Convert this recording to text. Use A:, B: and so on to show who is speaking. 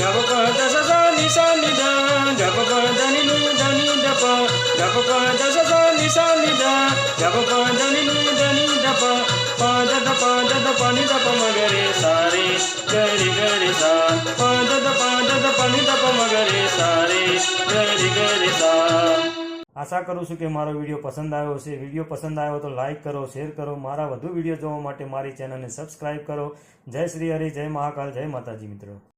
A: Gapa da sa sa ni da, gapa da ni da ni da pa, gapa da sa sa ni da, gapa da ni da pa, pa da pa ni da pa magare sare, gare sa, pa da pa ni da pa magare sare, gare sa. આશા કરું છું કે મારો video પસંદ આવ્યો હશે. Video પસંદ આવ્યો તો લાઇક કરો, શેર કરો. મારા વધુ વિડીયો જોવા માટે મારી ચેનલને સબસ્ક્રાઇબ કરો. જય શ્રી હરિ, જય મહાકાલ, જય માતાજી મિત્રો.